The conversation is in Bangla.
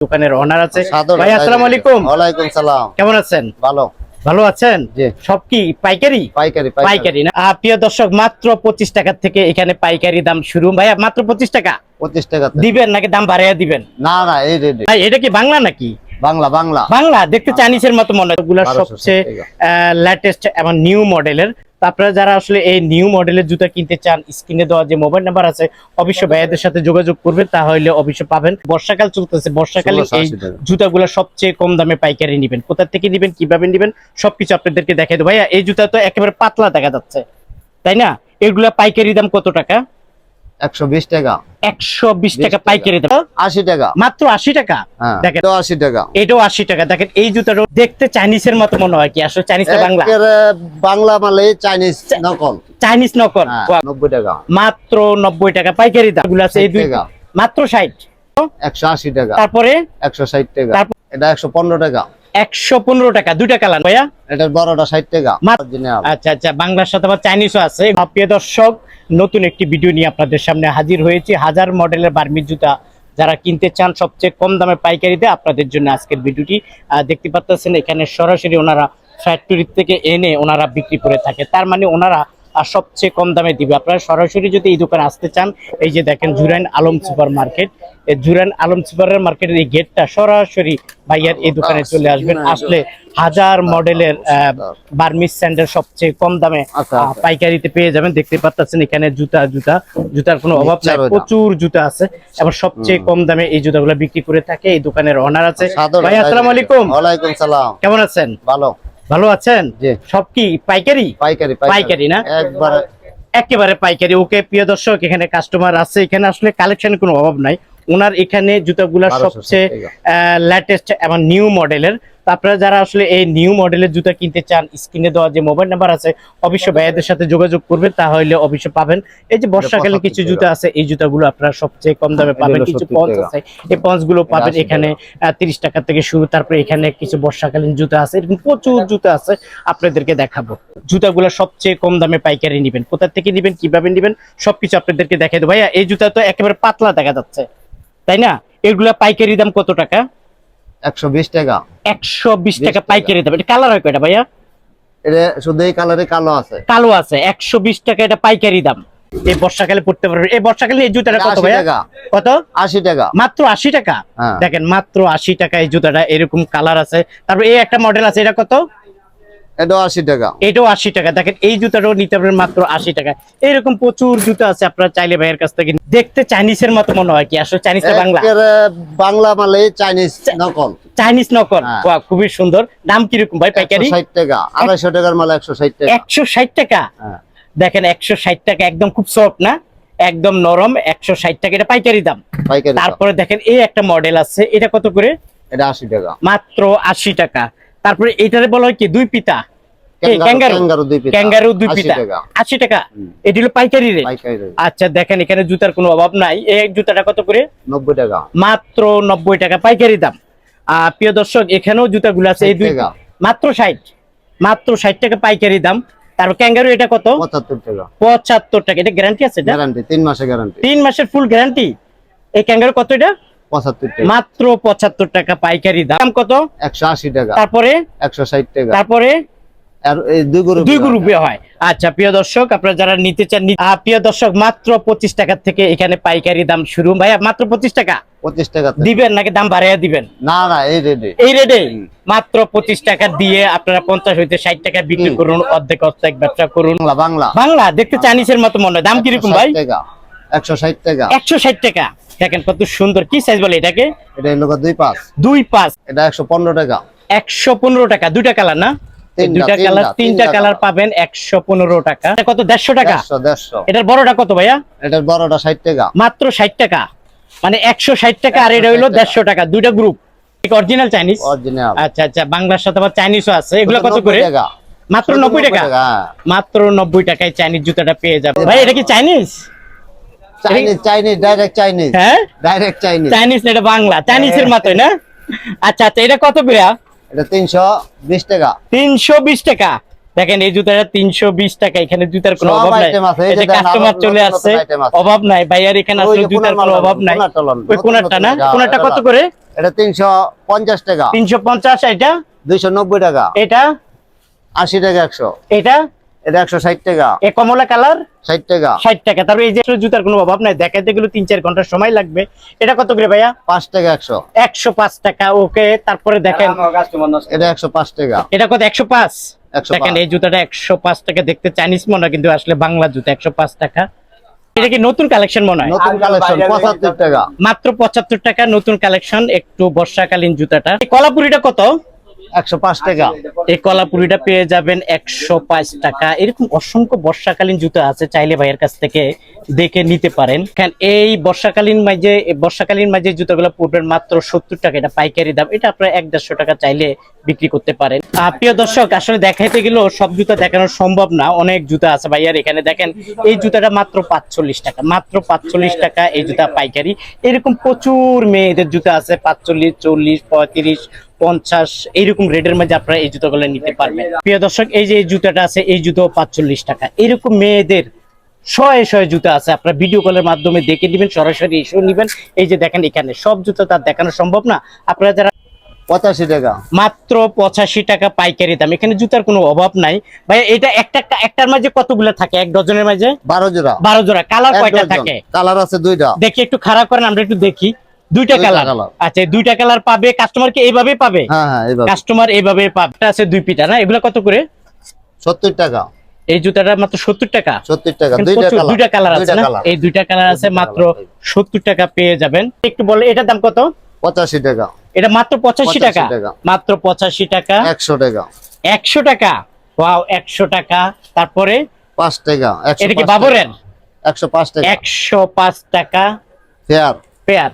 দোকানের ওনার আছে। ভাই আসসালামু আলাইকুম। ওয়ালাইকুম সালাম। কেমন আছেন? ভালো। ভালো আছেন? জি। সব কি পাইকারি? পাইকারি না? প্রিয় দর্শক, মাত্র 25 টাকা থেকে এখানে পাইকারি দাম শুরু। ভাইয়া মাত্র 25 টাকা 25 টাকা দিবেন নাকি দাম বাড়াইয়া দিবেন? না না, এই রেডি। ভাই এটা কি বাংলা নাকি? বাংলা বাংলা বাংলা দেখতে চাইনিজের মতো মনে হয়। এগুলা সবচেয়ে লেটেস্ট এবং নিউ মডেলের। আপনারা যারা আসলে এই নিউ মডেলের জুতা কিনতে চান, স্ক্রিনে দেওয়া যে মোবাইল নাম্বার আছে অবশ্যই ভাইয়াদের সাথে যোগাযোগ করবেন, তাহলে অবশ্যই পাবেন। বর্ষাকাল চলতেছে, বর্ষাকালে এই জুতাগুলো সবচেয়ে কম দামে পাইকারি নেবেন। কোথা থেকে নেবেন, কিভাবে নেবেন সবকিছু আপনাদেরকে দেখাই দেবো। ভাইয়া এই জুতা তো একেবারে পাতলা দেখা যাচ্ছে, তাই না? এগুলা পাইকারি দাম কত টাকা? 120 টাকা। 120 টাকা পাইকারি দাম। 80 টাকা মাত্র 80 টাকা। দেখেন 80 টাকা, এটাও 80 টাকা। দেখেন এই জুতাটা দেখতে চাইনিজের মতো মনে হয়, কি আসলে চাইনিজ না বাংলা? বাংলা মানে চাইনিজ নকল। চাইনিজ নকল। 90 টাকা। মাত্র 90 টাকা পাইকারি দাম। এগুলো আছে এই দুই মাত্র 60। 180 টাকা। তারপরে 160 টাকা। এটা 115 টাকা। 115 টাকা। দুইটা কালার ভাইয়া। এটার বড়টা 60 টাকা। আচ্ছা আচ্ছা, বাংলার সাথে আবার চাইনিজও আছে। প্রিয় দর্শক, নতুন একটি ভিডিও নিয়ে আপনাদের সামনে হাজির হয়েছি। হাজার মডেলের বার্মি জুতা যারা কিনতে চান সবচেয়ে কম দামে পাইকারিতে, আপনাদের জন্য আজকের ভিডিওটি। দেখতে পাচ্ছেন এখানে সরাসরি ওনারা ফ্যাক্টরি থেকে এনে ওনারা বিক্রি করে থাকে, তার মানে ওনারা সবচেয়ে কম দামে দিবে। আপনারা সরাসরি যদি এই দোকানে আসতে চান, এই যে দেখেন জুরাইন আলম সুপার মার্কেট, এই জুরাইন আলম সুপার মার্কেটের এই গেটটা সরাসরি ভাইয়ার এই দোকানে চলে আসবেন। আসলে হাজার মডেলের বার্মিজ স্যান্ডেল সবচেয়ে কম দামে পাইকারিতে পেয়ে যাবেন। দেখতে পাচ্ছেন এখানে জুতার কোনো অভাব নাই, প্রচুর জুতা আছে এবং সবচেয়ে কম দামে এই জুতাগুলো বিক্রি করে থাকে। এই দোকানের ওনার আছে। ভাই আসসালামু আলাইকুম। ওয়ালাইকুম সালাম। কেমন আছেন? ভালো। ভালো আছেন? সব কি পাইকারি? পাইকারি না? একেবারে পাইকারি। ওকে প্রিয় দর্শক, এখানে কাস্টমার আছে, এখানে আসলে কালেকশনের কোনো অভাব নাই। ওনার এখানে জুতাগুলা সবচেয়ে লেটেস্ট এবং নিউ মডেলের। আপনারা যারা আসলে এই নিউ মডেলের জুতা কিনতে চান, স্ক্রিনে দেওয়া যে মোবাইল নাম্বার আছে অবশ্যই ভাইয়াদের সাথে যোগাযোগ করবেন, তাহলে অবশ্যই পাবেন। এই যে বর্ষাকালীন কিছু জুতা আছে, এই জুতাগুলো আপনারা সবচেয়ে কম দামে পাবেন। কিছু পঞ্চ আছে, এই পঞ্চ গুলো পাবেন এখানে 30 টাকা থেকে শুরু। তারপরে এখানে কিছু বর্ষাকালীন জুতা আছে, এরকম প্রচুর জুতা আছে, আপনাদেরকে দেখাবো। জুতাগুলো সবচেয়ে কম দামে পাইকারি নেবেন। কোথা থেকে নেবেন, কিভাবে নেবেন সবকিছু আপনাদেরকে দেখাই দেবো। ভাইয়া এই জুতা তো একেবারে পাতলা দেখা যাচ্ছে, তাই না? এগুলা পাইকারি দাম কত টাকা? 120 টাকা। 120 টাকা পাইকারি দাম। এটা কালার হয় কয়টা ভাইয়া? এটা শুধু এই কালারে কালো আছে। কালো আছে। 120 টাকা এটা পাইকারি দাম। এই বর্ষাকালে পড়তে পারবে। এই বর্ষাকালে এই জুতাটা কত ভাইয়া? কত? 80 টাকা। মাত্র 80 টাকা। দেখেন মাত্র 80 টাকা এই জুতাটা। এরকম কালার আছে। তারপর এই একটা মডেল আছে, এটা কত? এটাও 80 টাকা। এটাও 80 টাকা। দেখেন এই জুতাটাও নিতে পারবেন মাত্র 80 টাকা। এরকম প্রচুর জুতা আছে, আপনারা চাইলে ভাইয়ের কাছ থেকে। দেখতে চাইনিজের মতো মনে হয়, কি আসলে চাইনিজ না বাংলা? বাংলা মানে চাইনিজ নকল। চাইনিজ নকল। খুবই সুন্দর। দাম কিরকম ভাই পাইকারি? 160 টাকা। 250 টাকার মাল 160 টাকা। 160 টাকা। দেখেন 160 টাকা, একদম খুব সফট না, একদম নরম। 160 টাকা এটা পাইকারি দাম। তারপরে দেখেন এই একটা মডেল আছে, এটা কত করে? এটা 80 টাকা। মাত্র 80 টাকা। তারপরে এটারে বলা হয় কি দুই পিতা, ক্যাঙ্গারু দুই পিতা, 80 টাকা। এটি হলো পাইকারি রেট। আচ্ছা দেখেন এখানে জুতার কোনো অভাব নাই। এই জুতাটা কত করে? 90 টাকা। মাত্র 90 টাকা পাইকারি দাম। প্রিয় দর্শক, এখানেও জুতাগুলো আছে এই দুই, মাত্র 60। মাত্র 60 টাকা পাইকারি দাম। তারপর ক্যাঙ্গারু এটা কত? 75 টাকা। 75 টাকা। এটা গ্যারান্টি আছে? গ্যারান্টি 3 মাসের গ্যারান্টি। 3 মাসের ফুল গ্যারান্টি। এই ক্যাঙ্গারু কত এটা? 75 টাকা। মাত্র 75 টাকা পাইকারি দাম। কত? 180 টাকা। তারপরে 160 টাকা। তারপরে দুই গ্রুপে হয়। আচ্ছা প্রিয় দর্শক, আপনারা যারা নিতে চান, প্রিয় দর্শক মাত্র 25 টাকা থেকে এখানে পাইকারি দাম শুরু। ভাইয়া মাত্র 25 টাকা। 25 টাকা দিবেন নাকি দাম বাড়াইয়া দিবেন? না না, এই রেটে মাত্র 25 টাকা দিয়ে আপনারা 50 হইতে 60 টাকা বিক্রি করুন, অর্ধেক অর্ধেক ব্যবসা করুন। বাংলা দেখতে চাইনিজের মতো মনে হয়। দাম কিরকম ভাই? 160 টাকা। 160 টাকা। দেখেন কত সুন্দর। কি সাইজ বলে এটাকে? এটা হলো 2.5। 2.5। এটা 115 টাকা। 115 টাকা। দুইটা কালার না? দুইটা কালার, তিনটা কালার পাবেন 115 টাকা। কত? 150 টাকা। 150। এটার বড়টা কত ভাইয়া? এটার বড়টা 60 টাকা। মাত্র 60 টাকা। মানে 160 টাকা। আর এটা হইলো 150 টাকা। দুইটা গ্রুপ। Original Chinese. অরিজিনাল। আচ্ছা আচ্ছা, বাংলার সাথে আবার চাইনিজও আছে। এগুলো কত করে? মাত্র 90 টাকা। মাত্র 90 টাকায় চাইনিজ জুতাটা পেয়ে যাবেন। ভাই এটা কি চাইনিজ? Chinese direct Chinese. হ্যাঁ ডাইরেক্ট চাইনিজ। চাইনিজ এটা বাংলা চাইনিজের মতই না? আচ্ছা আচ্ছা, এটা কত করে? এটা 320 টাকা। 320 টাকা। দেখেন এই জুতাটা 320 টাকা। এখানে জুতার কোনো অভাব নাই। এই যে কাস্টমার চলে আসছে, অভাব নাই ভাইয়ার এখানে আসলে জুতার কোনো অভাব নাই। ওই কোনারটা না? কোনারটা কত করে? এটা 350 টাকা। 350। এটা 290 টাকা। এটা 80 টাকা 100। এটা এটা 160 টাকা। এ কমলা কালার 60 টাকা। 60 টাকা। তারপরে এই যে জুতার কোনো অভাব নাই, দেখাইতে গেলে 3-4 ঘন্টা সময় লাগবে। এটা কত করে ভাইয়া? 5 টাকা 100। 105 টাকা। ওকে, তারপরে দেখেন এটা 105 টাকা। এটা কত? 105। 105 দেখেন এই জুতাটা 105 টাকা, দেখতে চাইনিজ মনে হয় কিন্তু আসলে বাংলা জুতা। 105 টাকা। এটা কি নতুন কালেকশন মনে হয়? নতুন কালেকশন 75 টাকা। মাত্র 75 টাকা নতুন কালেকশন, একটু বর্ষাকালীন জুতাটা। এই কলাপুরিটা কত? 105 টাকা। এই কলাপুরিটা পেয়ে যাবেন 105 টাকা। এরকম অসংখ্য বর্ষাকালীন জুতা আছে, চাইলে ভাইয়ের কাছ থেকে দেখে নিতে পারেন। কারণ এই বর্ষাকালীন মাঝে জুতাগুলো পড়বেন মাত্র 70 টাকা। এটা পাইকারি দাম। এটা আপনারা 150 টাকা চাইলে বিক্রি করতে পারেন। প্রিয় দর্শক, আসলে দেখাইতে গেলেও সব জুতা দেখানো সম্ভব না, অনেক জুতা আছে ভাইয়ার এখানে। দেখেন এই জুতাটা মাত্র 45 টাকা। মাত্র 45 টাকা এই জুতা পাইকারি। এরকম প্রচুর মেয়েদের জুতা আছে 45, 40, 35, 50 এইরকম রেটের মধ্যে আপনারা এই জুতাগুলো নিতে পারবেন। প্রিয় দর্শক, এই যে এই জুতাটা আছে এই জুতো 45 টাকা। এরকম মেয়েদের শয়ে শয়ে জুতা আছে, আপনারা ভিডিও কলের মাধ্যমে দেখে দিবেন, সরাসরি এসেও নিবেন। এই যে দেখেন এখানে সব জুতো তার দেখানো সম্ভব না। আপনারা যারা 85 টাকা। মাত্র 85 টাকা পাইকারি দাম। এখানে জুতার কোনো অভাব নাই ভাই। এটা একটার মাঝে কতগুলো থাকে? এক ডজনের মাঝে 12 জোড়া। 12 জোড়া। কালার কয়টা থাকে? কালার আছে 2টা। দেখি একটু খারাপ করেন, আমরা একটু দেখি। 2টা কালার। আচ্ছা, 2টা কালার পাবে কাস্টমার কি এইভাবে পাবে? হ্যাঁ হ্যাঁ, এইভাবে কাস্টমার এইভাবে পাবে। এটা আছে 2 পিটা না? এগুলা কত করে? 70 টাকা। এই জুতাটা মাত্র 70 টাকা। 70 টাকা। প্রচুর 2টা কালার আছে না? এই 2টা কালার আছে, দুইটা মাত্র কালার 70 টাকা পেয়ে যাবেন। একটু বলে এটার দাম কত? 85 টাকা। এটা মাত্র 85 টাকা। 85 টাকা। মাত্র 85 টাকা। 100 টাকা। 100 টাকা। ওয়াও, 100 টাকা। তারপরে 5 টাকা। এটা কি বাবরের? 105 টাকা। 105 টাকা ফেয়ার। পেয়ার।